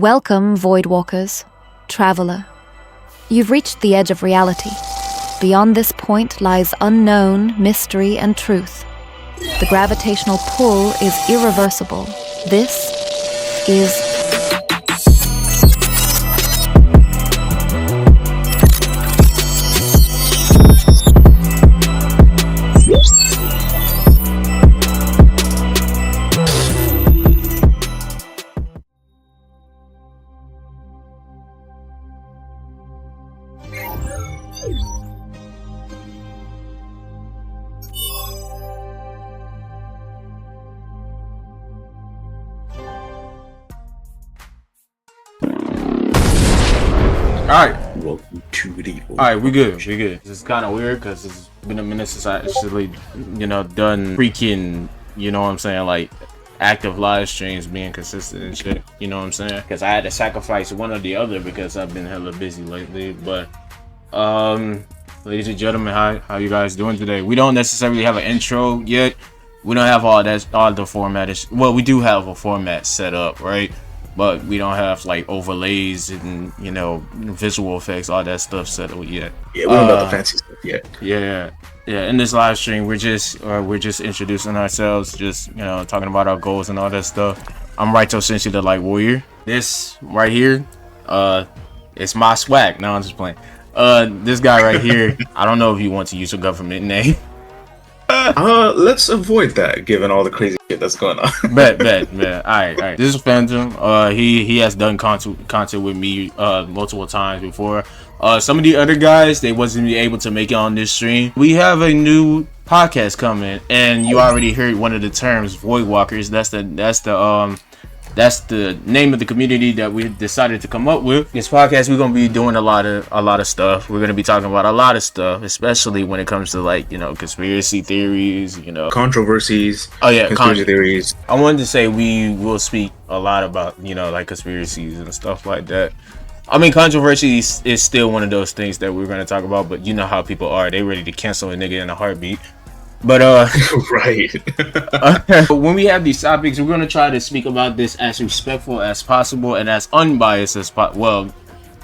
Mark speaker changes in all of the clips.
Speaker 1: Welcome, VoidWalkers, traveler. You've reached the edge of reality. Beyond this point lies unknown, mystery, and truth. The gravitational pull is irreversible. This is
Speaker 2: Alright.
Speaker 3: Welcome to the
Speaker 2: Alright, we good. It's kind of weird because it's been a minute since I actually, done freaking, you know what I'm saying, like active live streams, being consistent and shit, you know what I'm saying? Because I had to sacrifice one or the other because I've been hella busy lately. But, ladies and gentlemen, how you guys doing today? We don't necessarily have an intro yet. We don't have all the format. Well, we do have a format set up, right? But we don't have like overlays and visual effects, all that stuff set up yet.
Speaker 3: Yeah, we don't got the fancy stuff yet.
Speaker 2: Yeah. In this live stream, we're just introducing ourselves, just talking about our goals and all that stuff. I'm RaitoSenshi, the Light Warrior. This right here, it's my swag. No, I'm just playing. This guy right here, I don't know if you want to use a government name.
Speaker 3: Let's avoid that, given all the crazy shit that's going on.
Speaker 2: bet. All right. This is Phantom. He has done content with me multiple times before. Some of the other guys, they wasn't able to make it on this stream. We have a new podcast coming, and you already heard one of the terms, VoidWalkers. That's the name of the community that we decided to come up with. This podcast, we're gonna be doing a lot of stuff. We're gonna be talking about a lot of stuff, especially when it comes to conspiracy theories,
Speaker 3: controversies.
Speaker 2: Oh yeah,
Speaker 3: conspiracy theories.
Speaker 2: I wanted to say we will speak a lot about conspiracies and stuff like that. I mean, controversy is still one of those things that we're gonna talk about, but you know how people are. They ready to cancel a nigga in a heartbeat. But
Speaker 3: right.
Speaker 2: When we have these topics, we're gonna try to speak about this as respectful as possible and as unbiased as possible. Well,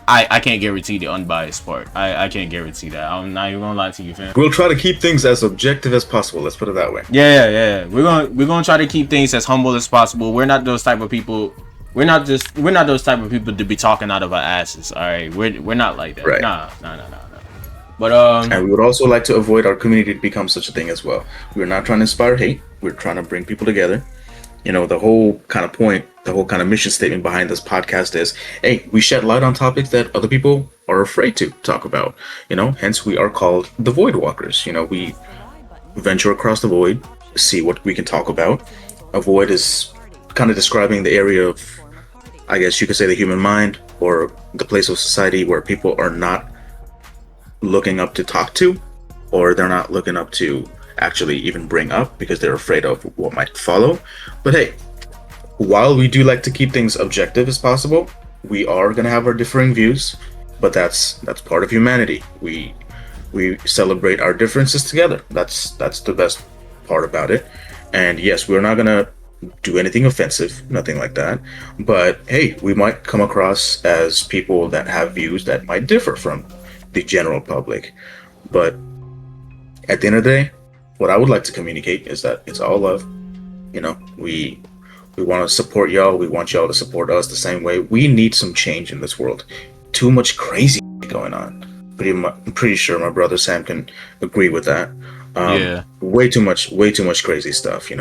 Speaker 2: I can't guarantee the unbiased part. I can't guarantee that. I'm not even gonna lie to you, fam.
Speaker 3: We'll try to keep things as objective as possible. Let's put it that way.
Speaker 2: Yeah. We're gonna try to keep things as humble as possible. We're not those type of people. We're not those type of people to be talking out of our asses. All right, we're not like that.
Speaker 3: Right.
Speaker 2: Nah. But
Speaker 3: and we would also like to avoid our community to become such a thing as well. We're not trying to inspire hate. We're trying to bring people together. The whole kind of point, the whole kind of mission statement behind this podcast is, hey, we shed light on topics that other people are afraid to talk about. Hence we are called the VoidWalkers. We venture across the void, see what we can talk about. A void is kind of describing the area of, I guess you could say, the human mind, or the place of society where people are not looking up to talk to, or they're not looking up to actually even bring up because they're afraid of what might follow. But hey, while we do like to keep things objective as possible, we are going to have our differing views, but that's part of humanity. We celebrate our differences together. That's the best part about it. And yes, we're not going to do anything offensive, nothing like that, but hey, we might come across as people that have views that might differ from the general public. But at the end of the day, what I would like to communicate is that it's all love. We want to support y'all. We want y'all to support us the same way. We need some change in this world. Too much crazy going on. I'm pretty sure my brother Sam can agree with that.
Speaker 2: yeah.
Speaker 3: Way too much crazy stuff.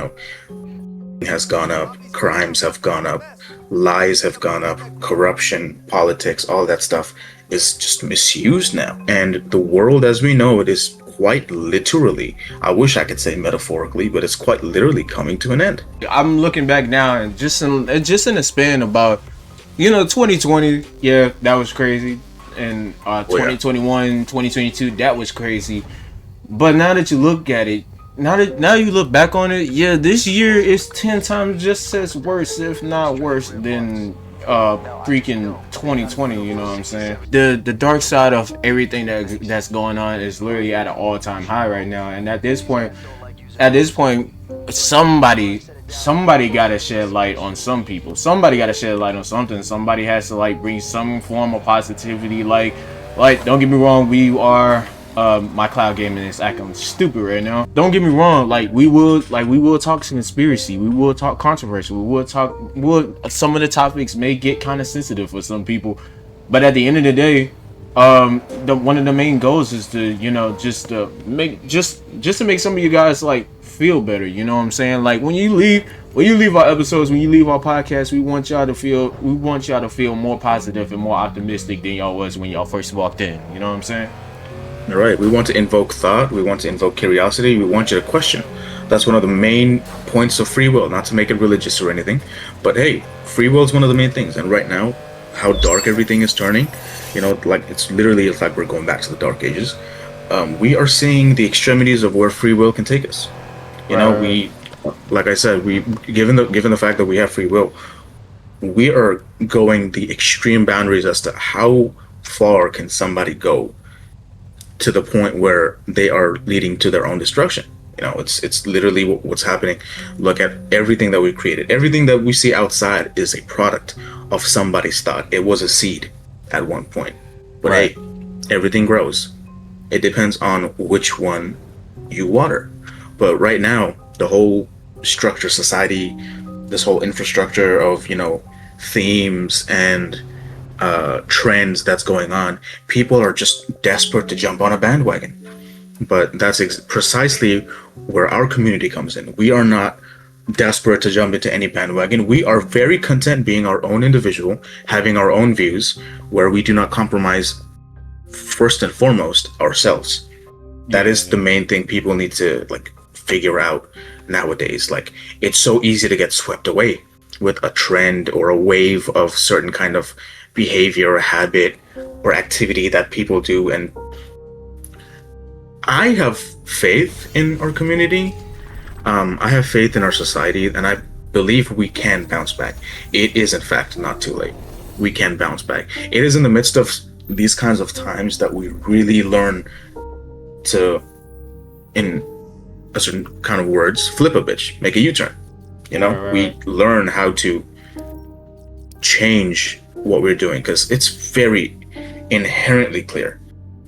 Speaker 3: Has gone up, crimes have gone up, lies have gone up, corruption, politics, all that stuff is just misused now. And the world as we know it is quite literally, I wish I could say metaphorically, but it's quite literally coming to an end.
Speaker 2: I'm looking back now, and just in a span about 2020, yeah, that was crazy, and 2021, 2022, that was crazy. But now that you look at it, now you look back on it, yeah, this year is 10 times just as worse, if not worse, than freaking 2020. You know what I'm saying? The dark side of everything that's going on is literally at an all-time high right now. And at this point, somebody somebody gotta shed light on some people. Somebody gotta shed light on something. Somebody has to like bring some form of positivity. Like don't get me wrong, we are my cloud gaming is acting stupid right now. Don't get me wrong, we will talk conspiracy, we will talk controversy, some of the topics may get kind of sensitive for some people, but at the end of the day, one of the main goals is to, just to make some of you guys like feel better. You know what I'm saying? Like when you leave our episodes, when you leave our podcast, we want y'all to feel more positive and more optimistic than y'all was when y'all first walked in. You know what I'm saying?
Speaker 3: All right. We want to invoke thought. We want to invoke curiosity. We want you to question. That's one of the main points of free will. Not to make it religious or anything, but hey, free will is one of the main things. And right now, how dark everything is turning, it's like we're going back to the dark ages. We are seeing the extremities of where free will can take us. We, like I said, given the fact that we have free will, we are going the extreme boundaries as to how far can somebody go to the point where they are leading to their own destruction. It's literally what's happening. Look at everything that we created. Everything that we see outside is a product of somebody's thought. It was a seed at one point. But hey, everything grows. It depends on which one you water. But right now, the whole structure, society, this whole infrastructure of, themes and trends that's going on, people are just desperate to jump on a bandwagon. But that's precisely where our community comes in. We are not desperate to jump into any bandwagon. We are very content being our own individual, having our own views, where we do not compromise, first and foremost, ourselves. That is the main thing people need to figure out nowadays. It's so easy to get swept away with a trend or a wave of certain kind of behavior or habit or activity that people do. And I have faith in our community. I have faith in our society, and I believe we can bounce back. It is, in fact, not too late. We can bounce back. It is in the midst of these kinds of times that we really learn to, in a certain kind of words, flip a bitch, make a U-turn. We learn how to change what we're doing, because it's very inherently clear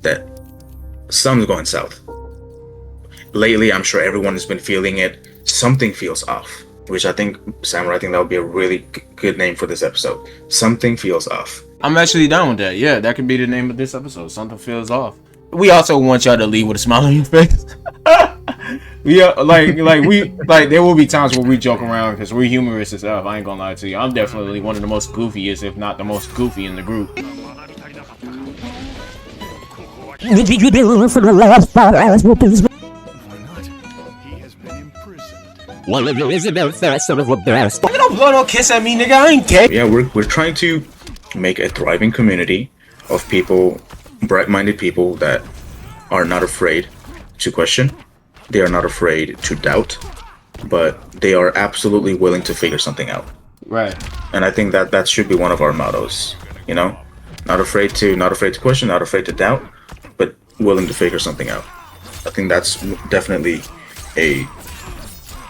Speaker 3: that something's going south. Lately, I'm sure everyone has been feeling it. Something feels off, which I think that would be a really good name for this episode. Something feels off.
Speaker 2: I'm actually down with that. Yeah, that could be the name of this episode. Something feels off. We also want y'all to leave with a smile on your face. Yeah, there will be times where we joke around because we're humorous as hell. I ain't gonna lie to you. I'm definitely one of the most goofiest, if not the most goofy in the group.
Speaker 4: Why not? He has been imprisoned.
Speaker 2: Don't blow no kiss at me, nigga. I ain't gay.
Speaker 3: Yeah, we're trying to make a thriving community of people, bright-minded people that are not afraid to question. They are not afraid to doubt, but they are absolutely willing to figure something out.
Speaker 2: Right.
Speaker 3: And I think that should be one of our mottos. Not afraid to question, not afraid to doubt, but willing to figure something out. I think that's definitely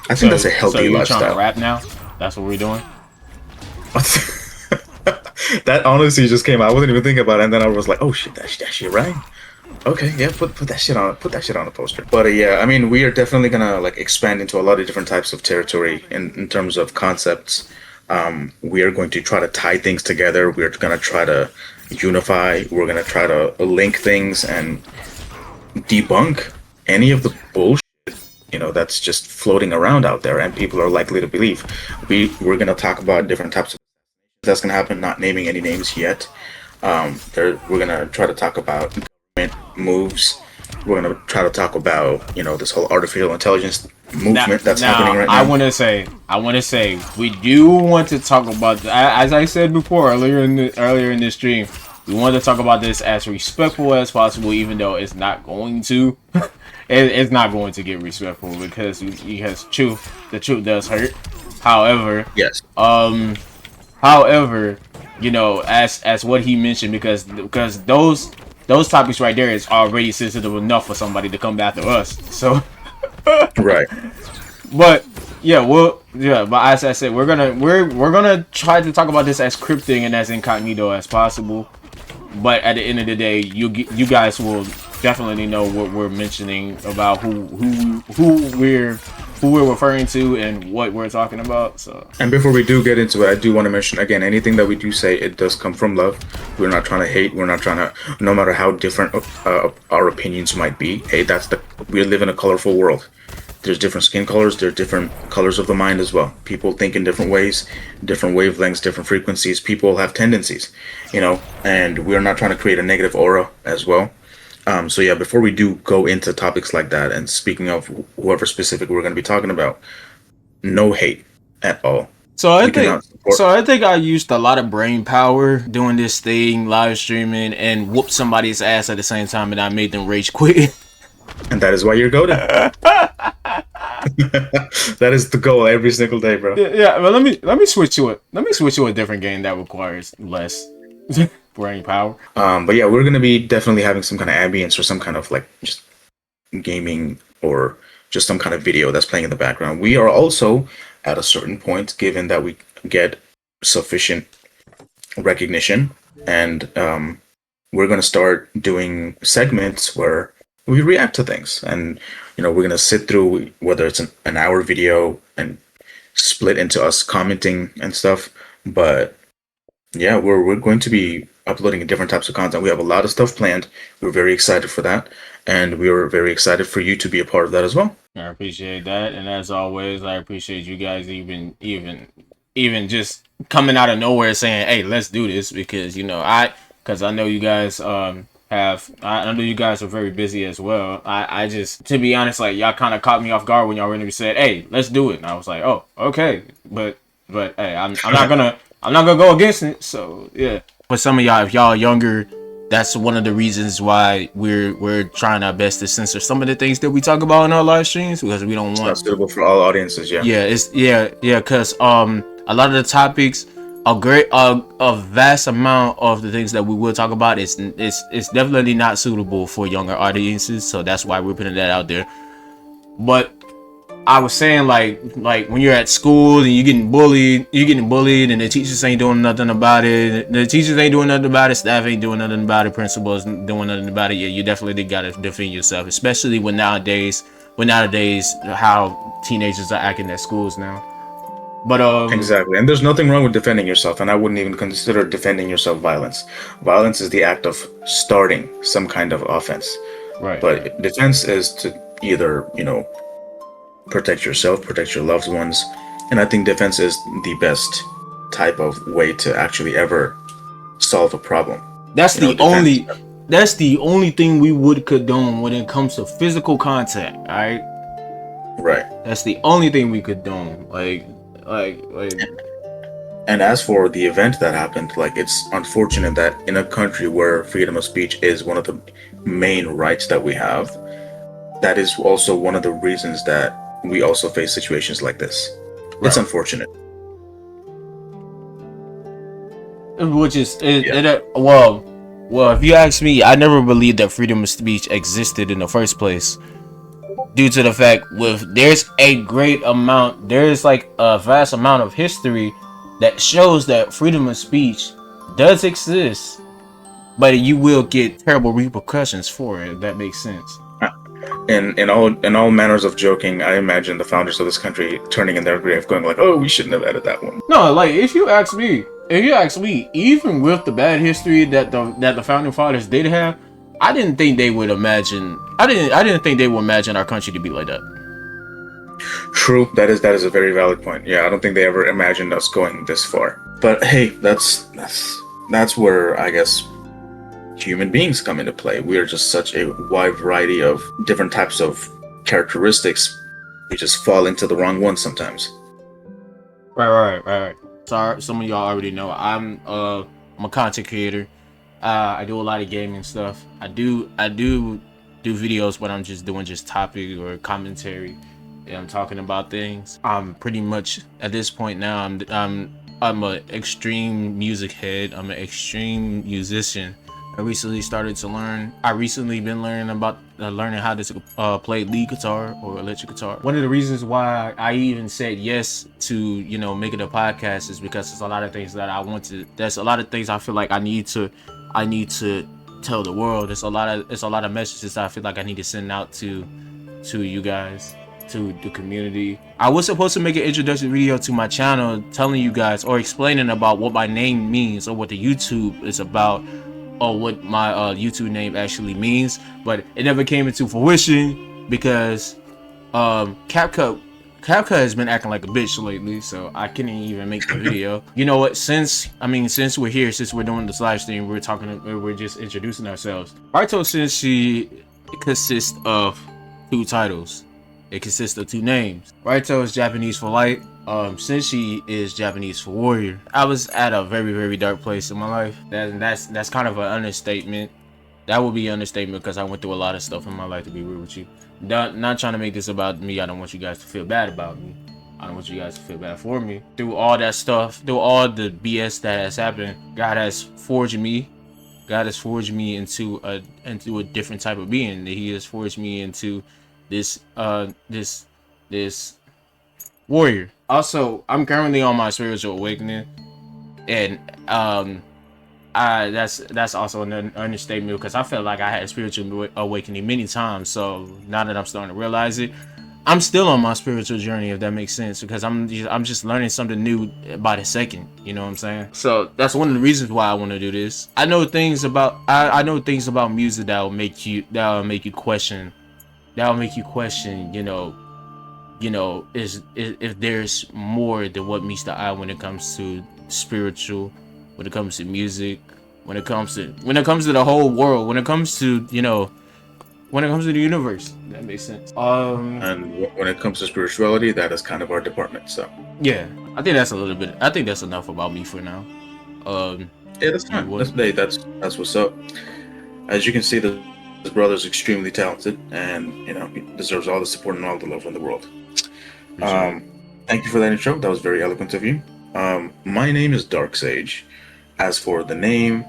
Speaker 3: that's a healthy lifestyle.
Speaker 2: So you're trying to rap now? That's what we're doing?
Speaker 3: That honestly just came out. I wasn't even thinking about it, and then I was like, "Oh shit, that shit right." Okay, yeah, put that shit on a poster. But yeah, I mean, we are definitely gonna expand into a lot of different types of territory in terms of concepts. We are going to try to tie things together. We're gonna try to unify. We're gonna try to link things and debunk any of the bullshit that's just floating around out there and people are likely to believe. We're gonna talk about different types of that's gonna happen, not naming any names yet. We're gonna try to talk about government moves. We're gonna try to talk about this whole artificial intelligence movement that's happening right now.
Speaker 2: I want to say we do want to talk about, as I said before earlier in this stream, we want to talk about this as respectful as possible, even though it's not going to. It's not going to get respectful because the truth does hurt. However,
Speaker 3: yes.
Speaker 2: However, as what he mentioned, because those topics right there is already sensitive enough for somebody to come after us. So,
Speaker 3: right.
Speaker 2: But Yeah, well, yeah, but as I said, we're gonna try to talk about this as cryptic and as incognito as possible. But at the end of the day, you guys will definitely know what we're mentioning about who we're referring to and what we're talking about. So,
Speaker 3: And before we do get into it, I do want to mention again, anything that we do say, it does come from love. We're not trying to hate. We're not trying to, no matter how different our opinions might be. Hey, we live in a colorful world. There's different skin colors. There are different colors of the mind as well. People think in different ways, different wavelengths, different frequencies. People have tendencies, and we're not trying to create a negative aura as well. So yeah, before we do go into topics like that, and speaking of whoever specific we're going to be talking about, no hate at all.
Speaker 2: So I think I used a lot of brain power doing this thing, live streaming, and whooped somebody's ass at the same time, and I made them rage quit.
Speaker 3: And that is why you're goated. That is the goal every single day, bro.
Speaker 2: Yeah, but let me switch to it. Let me switch to a different game that requires less brain power.
Speaker 3: But yeah, we're gonna be definitely having some kind of ambience or some kind of like just gaming or just some kind of video that's playing in the background. We are also at a certain point, given that we get sufficient recognition, and we're gonna start doing segments where we react to things, and we're going to sit through, whether it's an hour video and split into us commenting and stuff. But yeah, we're going to be uploading different types of content. We have a lot of stuff planned. We're very excited for that, and we are very excited for you to be a part of that as well.
Speaker 2: I appreciate that, and as always, I appreciate you guys even just coming out of nowhere saying, "Hey, let's do this," because I know you guys I know you guys are very busy as well. I just, to be honest, like, y'all kind of caught me off guard when y'all randomly said, "Hey, let's do it," and I was like, "Oh, okay," but hey, I'm not gonna go against it. So yeah. But some of y'all, if y'all are younger, that's one of the reasons why we're trying our best to censor some of the things that we talk about in our live streams, because we don't want.
Speaker 3: It's not suitable for all audiences.
Speaker 2: Yeah, because a lot of the topics. A vast amount of the things that we will talk about is definitely not suitable for younger audiences, so that's why we're putting that out there. But I was saying, like when you're at school and you're getting bullied, and the teachers ain't doing nothing about it. The teachers ain't doing nothing about it. Staff ain't doing nothing about it. Principals doing nothing about it. Yeah, you definitely gotta defend yourself, especially when nowadays how teenagers are acting at schools now. But
Speaker 3: exactly, and there's nothing wrong with defending yourself, and I wouldn't even consider defending yourself violence. Violence is the act of starting some kind of offense,
Speaker 2: right?
Speaker 3: But defense is to either protect yourself, protect your loved ones, and I think defense is the best type of way to actually ever solve a problem.
Speaker 2: That's the only thing we would condone when it comes to physical contact, all right?
Speaker 3: Right.
Speaker 2: That's the only thing we condone, like.
Speaker 3: And as for the event that happened, like, it's unfortunate that in a country where freedom of speech is one of the main rights that we have, that is also one of the reasons that we also face situations like this. Right. It's unfortunate.
Speaker 2: Which is well, if you ask me, I never believed that freedom of speech existed in the first place. Due to the fact there's like a vast amount of history that shows that freedom of speech does exist, but you will get terrible repercussions for it, if that makes sense.
Speaker 3: In all manners of joking, I imagine the founders of this country turning in their grave going like, "Oh, we shouldn't have added that one."
Speaker 2: No, like, if you ask me, even with the bad history that the founding fathers did have, I didn't think they would imagine. I didn't think they would imagine our country to be like that.
Speaker 3: True, that is a very valid point. Yeah, I don't think they ever imagined us going this far. But hey, that's where I guess human beings come into play. We are just such a wide variety of different types of characteristics. We just fall into the wrong ones sometimes.
Speaker 2: Right. Sorry, some of y'all already know I'm a content creator. I do a lot of gaming stuff. I do videos, but I'm just doing topic or commentary. And I'm talking about things. I'm pretty much at this point now. I'm an extreme music head. I'm an extreme musician. I recently started to learn. I recently been learning about learning how to play lead guitar or electric guitar. One of the reasons why I even said yes to, you know, making a podcast is because there's a lot of things that I want to. There's a lot of things I feel like I need to tell the world. It's a lot of messages I feel like I need to send out to you guys, to the community. I was supposed to make an introduction video to my channel telling you guys or explaining about what my name means or what the YouTube is about or what my YouTube name actually means, but it never came into fruition because CapCut has been acting like a bitch lately, so I couldn't even make the video. You know what? Since we're here, since we're doing this live stream, we're just introducing ourselves. RaitoSenshi consists of 2 titles. It consists of 2 names. Raito is Japanese for light. Senshi is Japanese for warrior. I was at a very, very dark place in my life. That's kind of an understatement. That would be an understatement because I went through a lot of stuff in my life, to be real with you. Not trying to make this about me. I don't want you guys to feel bad about me. I don't want you guys to feel bad for me. Through all that stuff, through all the BS that has happened, God has forged me. God has forged me into a different type of being. He has forged me into this warrior. Also, I'm currently on my spiritual awakening, and that's also an understatement because I felt like I had a spiritual awakening many times. So now that I'm starting to realize it, I'm still on my spiritual journey, if that makes sense, because I'm just learning something new by the second. You know what I'm saying? So that's one of the reasons why I want to do this. I know things about music that will make you question. That will make you question. Is if there's more than what meets the eye when it comes to spiritual, when it comes to music, when it comes to the whole world, when it comes to the universe. That makes sense.
Speaker 3: And when it comes to spirituality, that is kind of our department. So
Speaker 2: yeah, I think that's enough about me for now.
Speaker 3: yeah, that's fine. That's what's up. As you can see, this brother's extremely talented, and he deserves all the support and all the love in the world. Thank you for that intro. That was very eloquent of you. My name is Dark Sage. As for the name,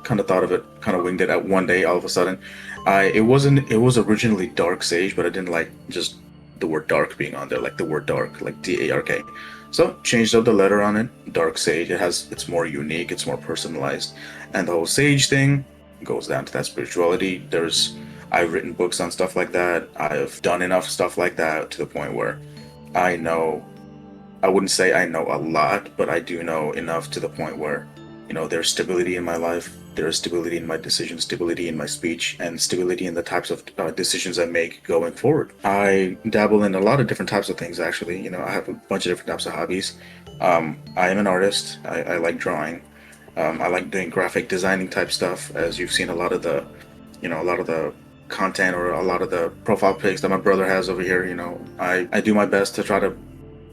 Speaker 3: kind of thought of it, kind of winged it at one day all of a sudden. It was originally Dark Sage, but I didn't like just the word dark being on there, like the word dark, like DARK. So changed up the letter on it, Dark Sage. It's more unique, it's more personalized, and the whole sage thing goes down to that spirituality. I've written books on stuff like that. I've done enough stuff like that to the point where I wouldn't say I know a lot, but I do know enough to the point where, there's stability in my life, there's stability in my decisions, stability in my speech, and stability in the types of decisions I make going forward. I dabble in a lot of different types of things, actually. I have a bunch of different types of hobbies. I am an artist. I like drawing. I like doing graphic designing type stuff, as you've seen a lot of the content or a lot of the profile pics that my brother has over here. I do my best to try to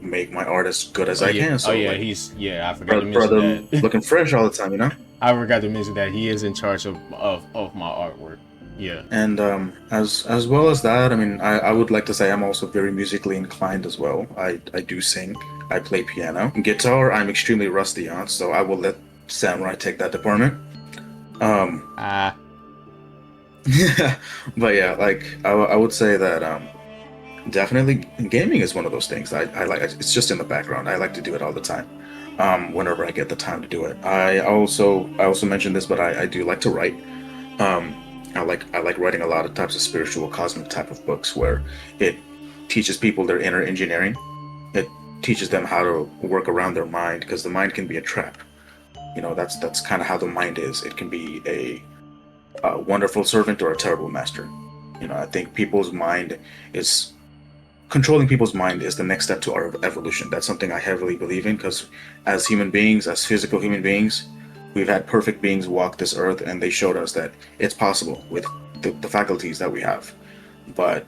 Speaker 3: make my art as good as I can. So
Speaker 2: I forgot to mention
Speaker 3: brother
Speaker 2: that.
Speaker 3: looking fresh all the time,
Speaker 2: I forgot to mention that he is in charge of my artwork. Yeah.
Speaker 3: And as well as that, I would like to say I'm also very musically inclined as well. I do sing, I play piano. Guitar I'm extremely rusty on, so I will let Samurai take that department. But yeah, I would say that definitely gaming is one of those things I like. It's just in the background. I like to do it all the time. Whenever I get the time to do it. I also mentioned this, but I do like to write. I like writing a lot of types of spiritual, cosmic type of books where it teaches people their inner engineering. It teaches them how to work around their mind, because the mind can be a trap. That's kind of how the mind is. It can be a wonderful servant or a terrible master. I think controlling people's mind is the next step to our evolution. That's something I heavily believe in, because as human beings, as physical human beings, we've had perfect beings walk this earth, and they showed us that it's possible with the faculties that we have. But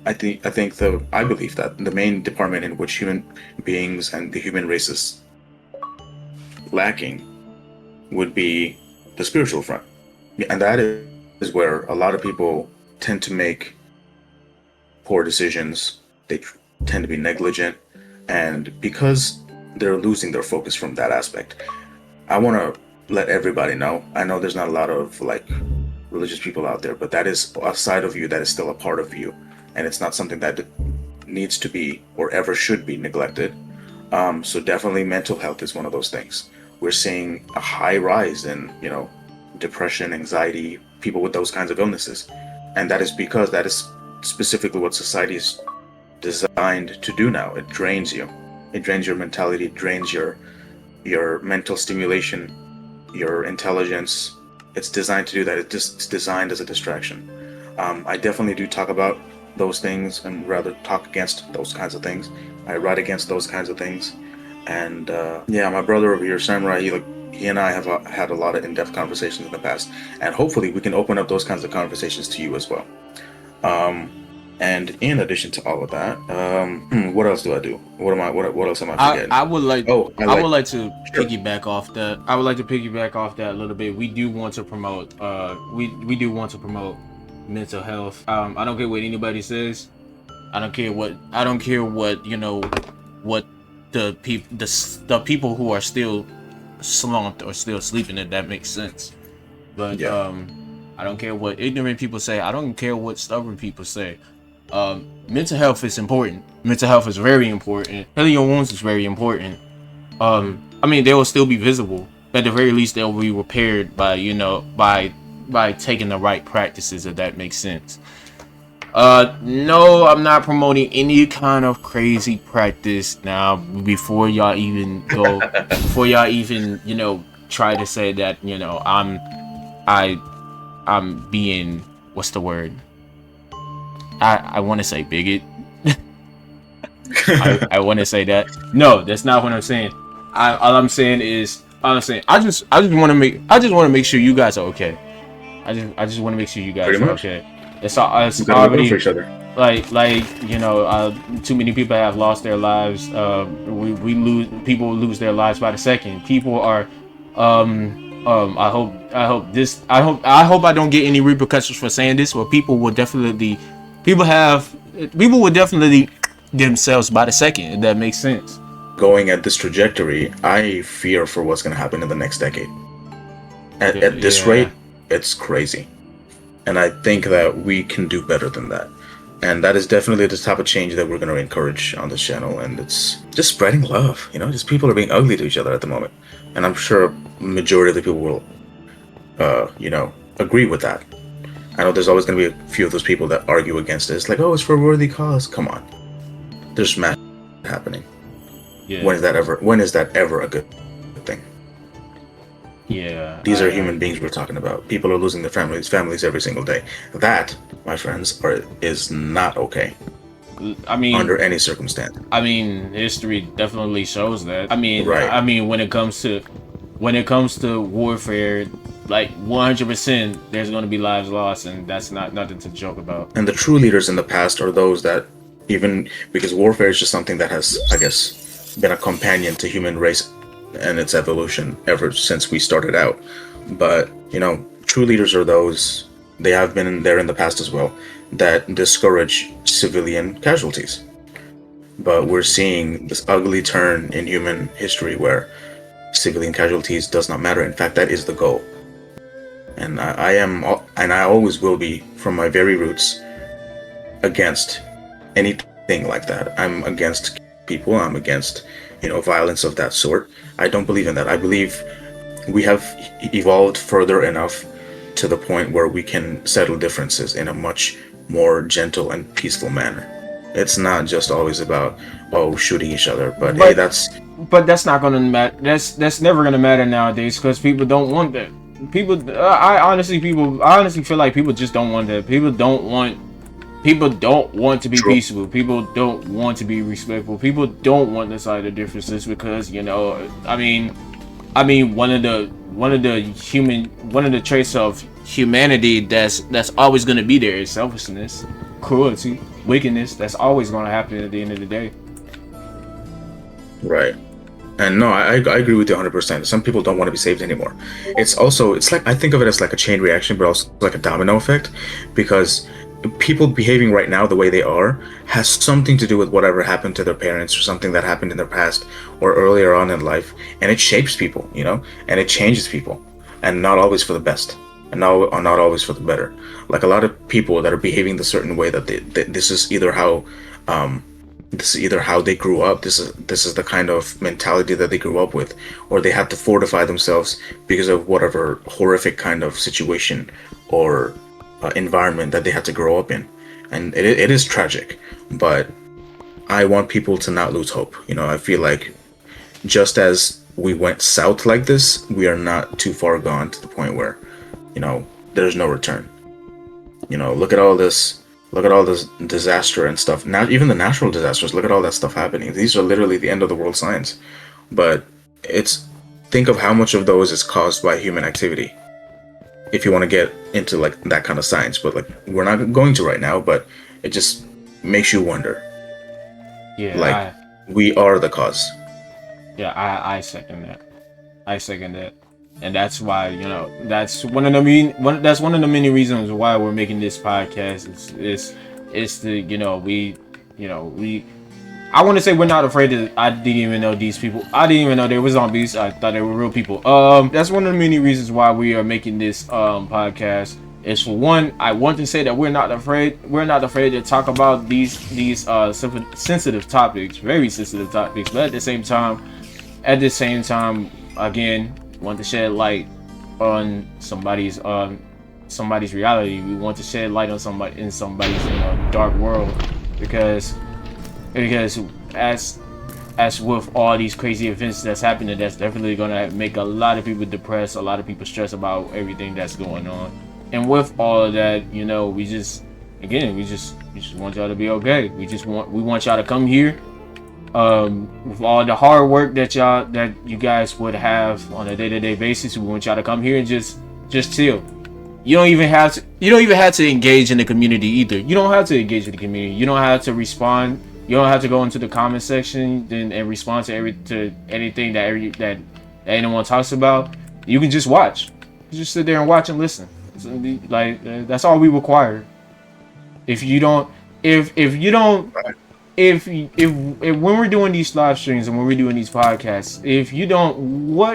Speaker 3: I believe that the main department in which human beings and the human race is lacking would be the spiritual front. And that is where a lot of people tend to make poor decisions. They tend to be negligent, and because they're losing their focus from that aspect, I want to let everybody know. I know there's not a lot of like religious people out there, but that is a side of you that is still a part of you, and it's not something that needs to be or ever should be neglected. So definitely mental health is one of those things. We're seeing a high rise in, depression, anxiety, people with those kinds of illnesses. And that is because that is specifically what society is designed to do now. It drains you. It drains your mentality, it drains your mental stimulation, your intelligence. It's designed to do that. It's designed as a distraction. I definitely do talk about those things and rather talk against those kinds of things. I write against those kinds of things. And yeah, my brother over here, Samurai, he and I have had a lot of in-depth conversations in the past, and hopefully we can open up those kinds of conversations to you as well. And in addition to all of that, what else do I do? What else am I forgetting?
Speaker 2: I would like to
Speaker 3: Sure.
Speaker 2: piggyback off that. I would like to piggyback off that a little bit. We do want to promote we do want to promote mental health. I don't care what anybody says. I don't care what what the people who are still slumped or still sleeping, if that makes sense. But
Speaker 3: Yeah.
Speaker 2: I don't care what ignorant people say. I don't care what stubborn people say. Mental health is important. Mental health is very important. Healing your wounds is very important. I mean, they will still be visible. At the very least, they'll be repaired by by taking the right practices, if that makes sense. No, I'm not promoting any kind of crazy practice now. Before y'all even try to say that, I'm being, what's the word? I want to say bigot. I want to say that. No, that's not what I'm saying. All I'm saying is, I just want to make sure you guys are okay. I just want to make sure you guys
Speaker 3: Pretty
Speaker 2: are
Speaker 3: much.
Speaker 2: okay. It's already
Speaker 3: For each other.
Speaker 2: too many people have lost their lives. People lose their lives by the second. People are I hope I don't get any repercussions for saying this, but people will definitely themselves by the second, if that makes sense.
Speaker 3: Going at this trajectory, I fear for what's going to happen in the next decade. At this
Speaker 2: Yeah.
Speaker 3: rate, it's crazy. And I think that we can do better than that. And that is definitely the type of change that we're going to encourage on this channel. And it's just spreading love. Just people are being ugly to each other at the moment. And I'm sure a majority of the people will, agree with that. I know there's always going to be a few of those people that argue against it. It's like, oh, it's for a worthy cause. Come on. There's mass happening.
Speaker 2: Yeah.
Speaker 3: When is that ever a good thing?
Speaker 2: Yeah.
Speaker 3: These are human beings we're talking about. People are losing their families every single day. That, my friends, is not okay
Speaker 2: I mean,
Speaker 3: under any circumstance.
Speaker 2: I mean, history definitely shows that. I mean,
Speaker 3: Right.
Speaker 2: when it comes to warfare, like 100%, there's going to be lives lost, and that's not nothing to joke about.
Speaker 3: And the true leaders in the past are those that, even because warfare is just something that has, I guess, been a companion to human race and its evolution ever since we started out. But, true leaders are those, they have been there in the past as well, that discourage civilian casualties. But we're seeing this ugly turn in human history where civilian casualties does not matter. In fact, that is the goal. And I always will be, from my very roots, against anything like that. I'm against people. I'm against, violence of that sort. I don't believe in that. I believe we have evolved further enough to the point where we can settle differences in a much more gentle and peaceful manner. It's not just always about shooting each other, but hey,
Speaker 2: But that's not gonna matter. That's never gonna matter nowadays, because people don't want that. I honestly feel like people just don't want that. People don't want to be
Speaker 3: True.
Speaker 2: peaceful. People don't want to be respectful. People don't want to side of differences, because I mean one of the traits of humanity that's always going to be there is selfishness, cruelty, wickedness. That's always going to happen at the end of the day.
Speaker 3: Right. And no, I agree with you 100%. Some people don't want to be saved anymore. It's like, I think of it as like a chain reaction, but also like a domino effect, because people behaving right now the way they are has something to do with whatever happened to their parents or something that happened in their past or earlier on in life, and it shapes people, and it changes people, and not always for the best, and not always for the better. Like a lot of people that are behaving the certain way that this is either how they grew up. This is the kind of mentality that they grew up with, or they had to fortify themselves because of whatever horrific kind of situation or environment that they had to grow up in, and it is tragic. But I want people to not lose hope. I feel like just as we went south like this, we are not too far gone to the point where there's no return. Look at all this disaster and stuff. Not even the natural disasters. Look at all that stuff happening. These are literally the end of the world signs. But think of how much of those is caused by human activity, if you want to get into like that kind of science. But like, we're not going to right now, but it just makes you wonder.
Speaker 2: Yeah,
Speaker 3: we are the cause.
Speaker 2: Yeah, I second that. And that's why, that's one of the many reasons why we're making this podcast. Is I want to say we're not afraid that I didn't even know these people. I didn't even know they were zombies. I thought they were real people. That's one of the many reasons why we are making this podcast. Is for one, I want to say that we're not afraid. We're not afraid to talk about these sensitive topics, very sensitive topics. But at the same time, again, want to shed light on somebody's reality. We want to shed light on somebody's dark world, because as with all these crazy events that's happening, that's definitely gonna make a lot of people depressed, a lot of people stressed about everything that's going on. And with all of that, we just want y'all to be okay. We want y'all to come here. With all the hard work that you guys would have on a day-to-day basis, we want y'all to come here and just chill. You don't even have to engage in the community either. You don't have to engage in the community. You don't have to respond. You don't have to go into the comment section and respond to anything that anyone talks about. You can just watch. You just sit there and watch and listen. Like, that's all we require. If when we're doing these live streams and when we're doing these podcasts,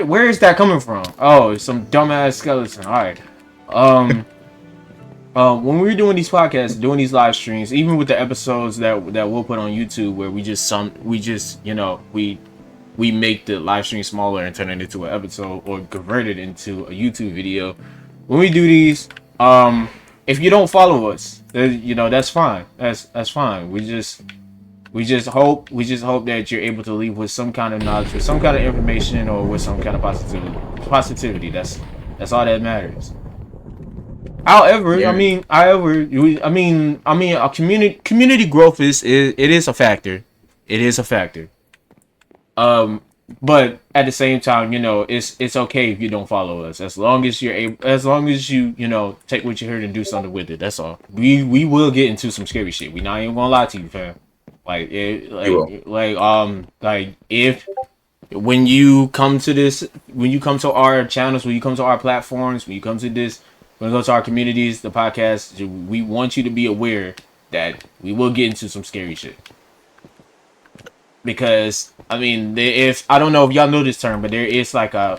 Speaker 2: where is that coming from? Oh, it's some dumbass skeleton. All right. When we're doing these podcasts, doing these live streams, even with the episodes that we'll put on YouTube, where we make the live stream smaller and turn it into an episode or convert it into a YouTube video. When we do these, if you don't follow us, that's fine. That's fine. We just hope that you're able to leave with some kind of knowledge, with some kind of information, or with some kind of positivity. That's all that matters. However, yeah. A community growth is a factor. It is a factor. But at the same time, it's okay if you don't follow us, as long as you take what you heard and do something with it. That's all. We will get into some scary shit. We not even gonna lie to you, fam. If when you come to our channels, when you come to our platforms, when you come to our communities, the podcast, we want you to be aware that we will get into some scary shit. Because if I don't know if y'all know this term, but there is like a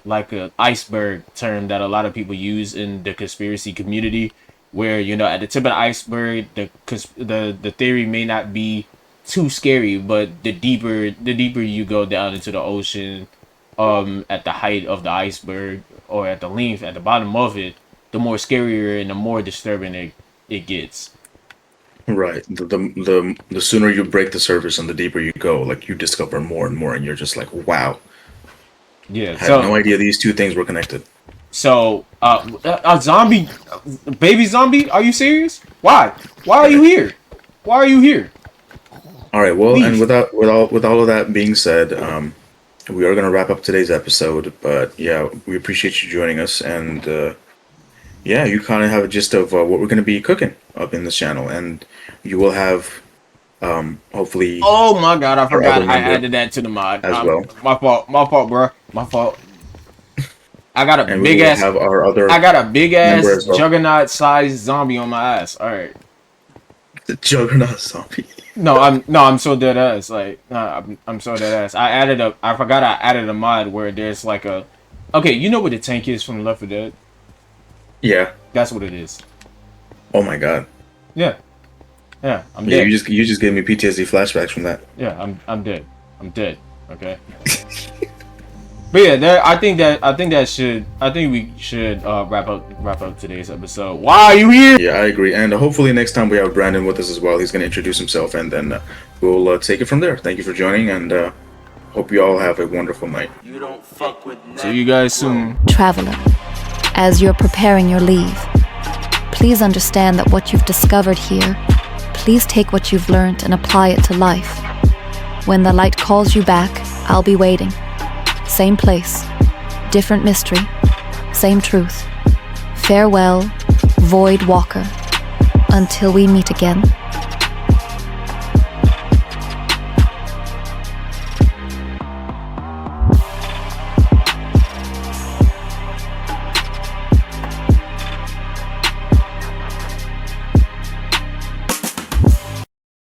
Speaker 2: iceberg term that a lot of people use in the conspiracy community, where at the tip of the iceberg, the theory may not be too scary, but the deeper you go down into the ocean, at the height of the iceberg, or at the length at the bottom of it, the more scarier and the more disturbing it gets.
Speaker 3: Right. The sooner you break the surface and the deeper you go, like, you discover more and more, and you're just like, wow.
Speaker 2: Yeah.
Speaker 3: I had no idea these two things were connected.
Speaker 2: So, a zombie, baby zombie? Are you serious? Why? Why are you here? Why are you here?
Speaker 3: All right. Well,
Speaker 2: Please.
Speaker 3: And with all of that being said, we are going to wrap up today's episode. But yeah, we appreciate you joining us, and you kind of have a gist of what we're going to be cooking up in this channel, and you will have hopefully.
Speaker 2: Oh my God! I forgot I added that to the mod
Speaker 3: as well.
Speaker 2: My fault, bro. My fault. I got a big ass.
Speaker 3: Have our other
Speaker 2: I got a big ass
Speaker 3: well.
Speaker 2: juggernaut sized zombie on my ass. All right.
Speaker 3: The Juggernaut zombie.
Speaker 2: No, I'm so dead ass. Like, I'm so dead ass. I forgot I added a mod where there's like a. Okay, you know what the tank is from Left 4 Dead?
Speaker 3: Yeah.
Speaker 2: That's what it is.
Speaker 3: Oh my god.
Speaker 2: Yeah. Yeah, I'm
Speaker 3: Yeah,
Speaker 2: dead.
Speaker 3: you just gave me PTSD flashbacks from that.
Speaker 2: Yeah, I'm dead. I'm dead. Okay. But yeah, I think we should wrap up today's episode. Why are you here?
Speaker 3: Yeah, I agree. And hopefully next time we have Brandon with us as well. He's going to introduce himself, and then we'll take it from there. Thank you for joining, and hope you all have a wonderful night.
Speaker 5: You don't fuck with
Speaker 2: See you guys soon.
Speaker 1: Traveler, as you're preparing your leave, please understand that what you've discovered here, please take what you've learned and apply it to life. When the light calls you back, I'll be waiting. Same place, different mystery, same truth. Farewell, Void Walker. Until we meet again.